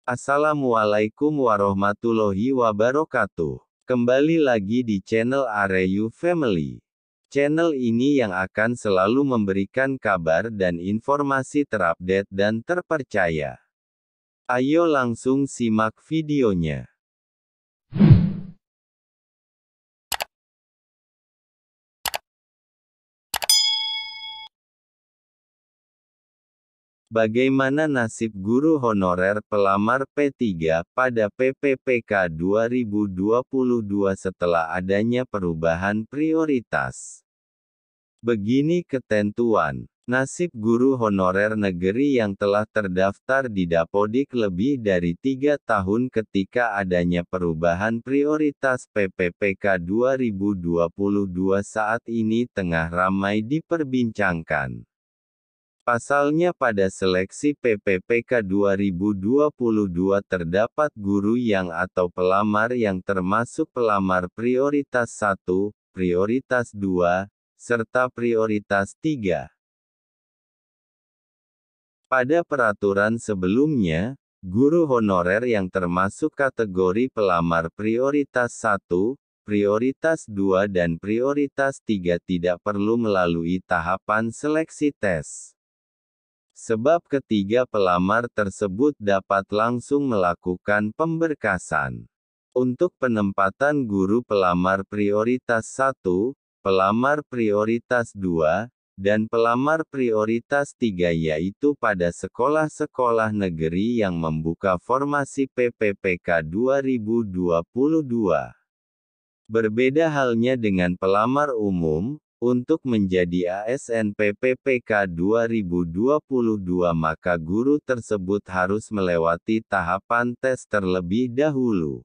Assalamualaikum warahmatullahi wabarakatuh. Kembali lagi di channel Areyu Family. Channel ini yang akan selalu memberikan kabar dan informasi terupdate dan terpercaya. Ayo langsung simak videonya. Bagaimana nasib guru honorer pelamar P3 pada PPPK 2022 setelah adanya perubahan prioritas? Begini ketentuan. Nasib guru honorer negeri yang telah terdaftar di Dapodik lebih dari 3 tahun ketika adanya perubahan prioritas PPPK 2022 saat ini tengah ramai diperbincangkan. Pasalnya pada seleksi PPPK 2022 terdapat guru yang atau pelamar yang termasuk pelamar prioritas 1, prioritas 2, serta prioritas 3. Pada peraturan sebelumnya, guru honorer yang termasuk kategori pelamar prioritas 1, prioritas 2 dan prioritas 3 tidak perlu melalui tahapan seleksi tes. Sebab ketiga pelamar tersebut dapat langsung melakukan pemberkasan. Untuk penempatan guru pelamar prioritas 1, pelamar prioritas 2, dan pelamar prioritas 3 yaitu pada sekolah-sekolah negeri yang membuka formasi PPPK 2022. Berbeda halnya dengan pelamar umum. Untuk menjadi ASN PPPK 2022 maka guru tersebut harus melewati tahapan tes terlebih dahulu.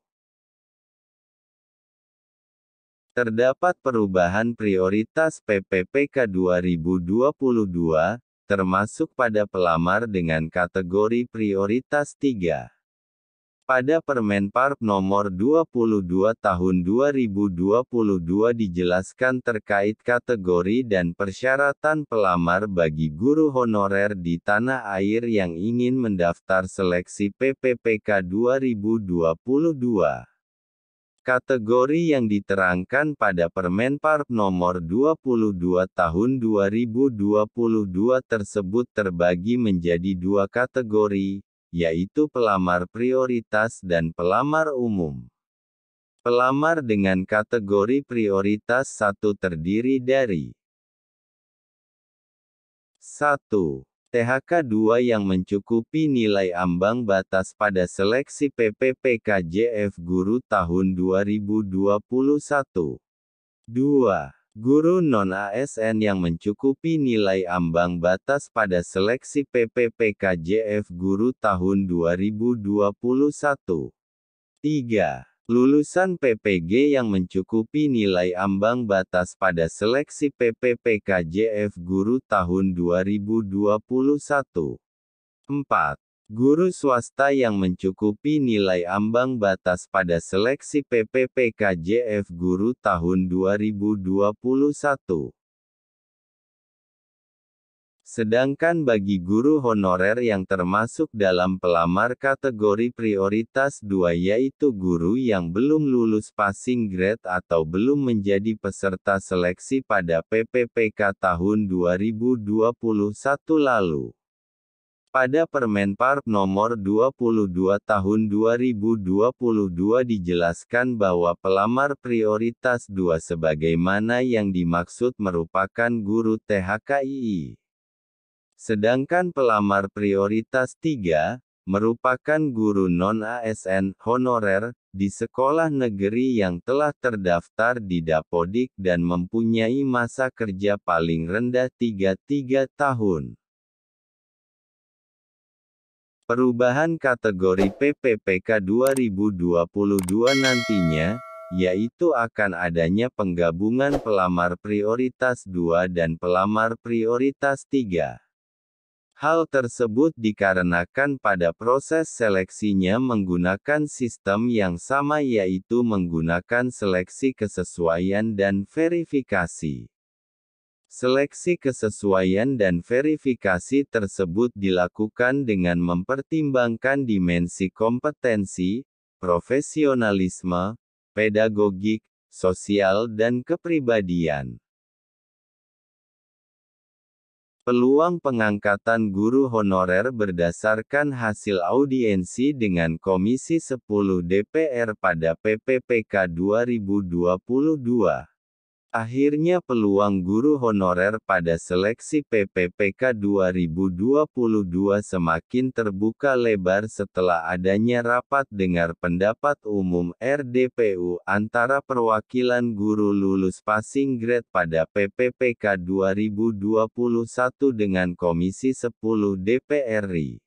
Terdapat perubahan prioritas PPPK 2022, termasuk pada pelamar dengan kategori prioritas 3. Pada Permenparp Nomor 22 Tahun 2022 dijelaskan terkait kategori dan persyaratan pelamar bagi guru honorer di tanah air yang ingin mendaftar seleksi PPPK 2022. Kategori yang diterangkan pada Permenparp Nomor 22 Tahun 2022 tersebut terbagi menjadi 2 kategori, yaitu pelamar prioritas dan pelamar umum. Pelamar dengan kategori prioritas 1 terdiri dari 1. THK 2 yang mencukupi nilai ambang batas pada seleksi PPPK JF Guru tahun 2021. 2. Guru non-ASN yang mencukupi nilai ambang batas pada seleksi PPPK JF Guru tahun 2021. 3. Lulusan PPG yang mencukupi nilai ambang batas pada seleksi PPPK JF Guru tahun 2021. 4. Guru swasta yang mencukupi nilai ambang batas pada seleksi PPPK JF Guru tahun 2021. Sedangkan bagi guru honorer yang termasuk dalam pelamar kategori prioritas 2 yaitu guru yang belum lulus passing grade atau belum menjadi peserta seleksi pada PPPK tahun 2021 lalu. Pada Permenparp Nomor 22 Tahun 2022 dijelaskan bahwa pelamar prioritas 2 sebagaimana yang dimaksud merupakan guru THKII. Sedangkan pelamar prioritas 3, merupakan guru non-ASN, honorer, di sekolah negeri yang telah terdaftar di Dapodik dan mempunyai masa kerja paling rendah 3 tahun. Perubahan kategori PPPK 2022 nantinya, yaitu akan adanya penggabungan pelamar prioritas 2 dan pelamar prioritas 3. Hal tersebut dikarenakan pada proses seleksinya menggunakan sistem yang sama yaitu menggunakan seleksi kesesuaian dan verifikasi. Seleksi kesesuaian dan verifikasi tersebut dilakukan dengan mempertimbangkan dimensi kompetensi, profesionalisme, pedagogik, sosial dan kepribadian. Peluang pengangkatan guru honorer berdasarkan hasil audiensi dengan Komisi 10 DPR pada PPPK 2022. Akhirnya peluang guru honorer pada seleksi PPPK 2022 semakin terbuka lebar setelah adanya rapat dengar pendapat umum RDPU antara perwakilan guru lulus passing grade pada PPPK 2021 dengan Komisi 10 DPR RI.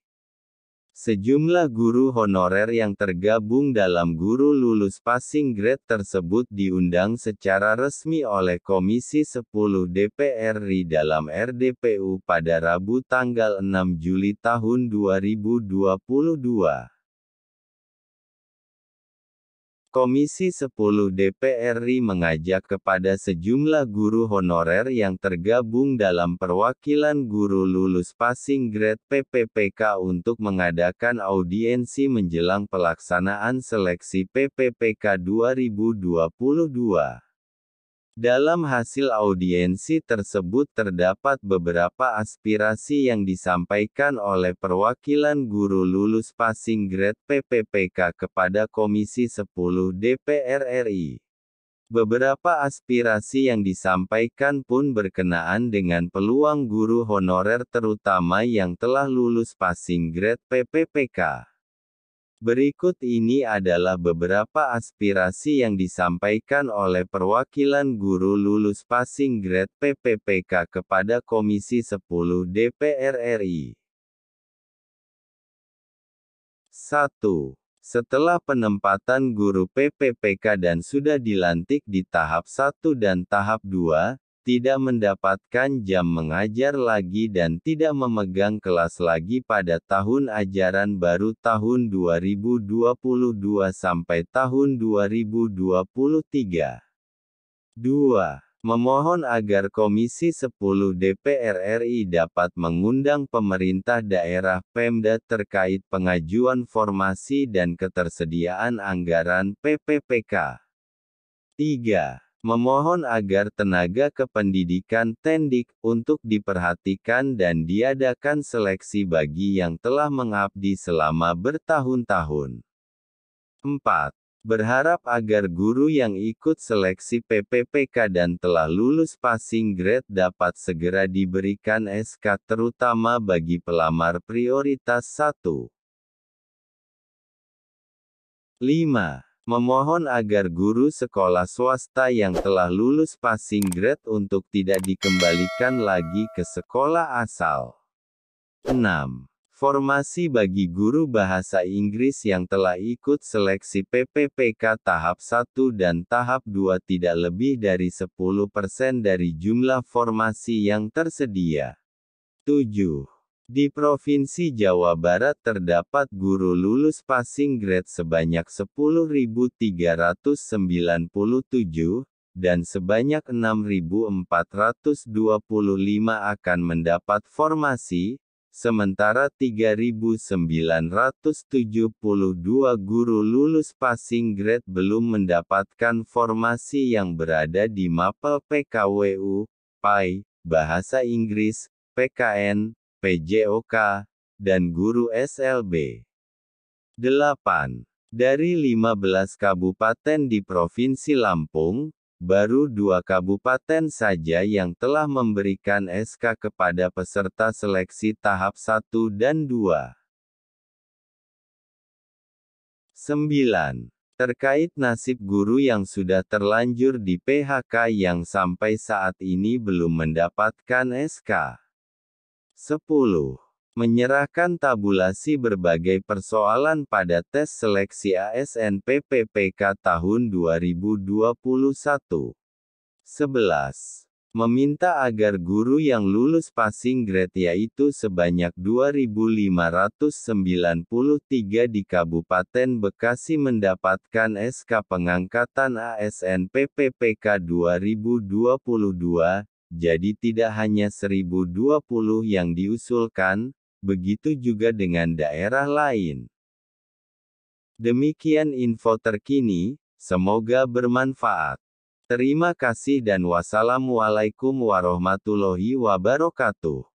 Sejumlah guru honorer yang tergabung dalam guru lulus passing grade tersebut diundang secara resmi oleh Komisi 10 DPR RI dalam RDPU pada Rabu tanggal 6 Juli tahun 2022. Komisi 10 DPR RI mengajak kepada sejumlah guru honorer yang tergabung dalam perwakilan guru lulus passing grade PPPK untuk mengadakan audiensi menjelang pelaksanaan seleksi PPPK 2022. Dalam hasil audiensi tersebut terdapat beberapa aspirasi yang disampaikan oleh perwakilan guru lulus passing grade PPPK kepada Komisi 10 DPR RI. Beberapa aspirasi yang disampaikan pun berkenaan dengan peluang guru honorer terutama yang telah lulus passing grade PPPK. Berikut ini adalah beberapa aspirasi yang disampaikan oleh perwakilan guru lulus passing grade PPPK kepada Komisi 10 DPR RI. 1. Setelah penempatan guru PPPK dan sudah dilantik di tahap 1 dan tahap 2, tidak mendapatkan jam mengajar lagi dan tidak memegang kelas lagi pada tahun ajaran baru tahun 2022 sampai tahun 2023. 2. Memohon agar Komisi 10 DPR RI dapat mengundang pemerintah daerah Pemda terkait pengajuan formasi dan ketersediaan anggaran PPPK. 3. Memohon agar tenaga kependidikan Tendik untuk diperhatikan dan diadakan seleksi bagi yang telah mengabdi selama bertahun-tahun. 4. Berharap agar guru yang ikut seleksi PPPK dan telah lulus passing grade dapat segera diberikan SK terutama bagi pelamar prioritas 1. 5. Memohon agar guru sekolah swasta yang telah lulus passing grade untuk tidak dikembalikan lagi ke sekolah asal. 6. Formasi bagi guru bahasa Inggris yang telah ikut seleksi PPPK tahap 1 dan tahap 2 tidak lebih dari 10% dari jumlah formasi yang tersedia. 7. Di Provinsi Jawa Barat terdapat guru lulus passing grade sebanyak 10.397, dan sebanyak 6.425 akan mendapat formasi, sementara 3.972 guru lulus passing grade belum mendapatkan formasi yang berada di mapel PKWU, PAI, Bahasa Inggris, PKN, PJOK, dan guru SLB. 8. Dari 15 kabupaten di Provinsi Lampung, baru 2 kabupaten saja yang telah memberikan SK kepada peserta seleksi tahap 1 dan 2. 9. Terkait nasib guru yang sudah terlanjur di PHK yang sampai saat ini belum mendapatkan SK. 10. Menyerahkan tabulasi berbagai persoalan pada tes seleksi ASN PPPK tahun 2021. 11. Meminta agar guru yang lulus passing grade yaitu sebanyak 2.593 di Kabupaten Bekasi mendapatkan SK pengangkatan ASN PPPK 2022, jadi tidak hanya 1020 yang diusulkan, begitu juga dengan daerah lain. Demikian info terkini, semoga bermanfaat. Terima kasih dan wassalamualaikum warahmatullahi wabarakatuh.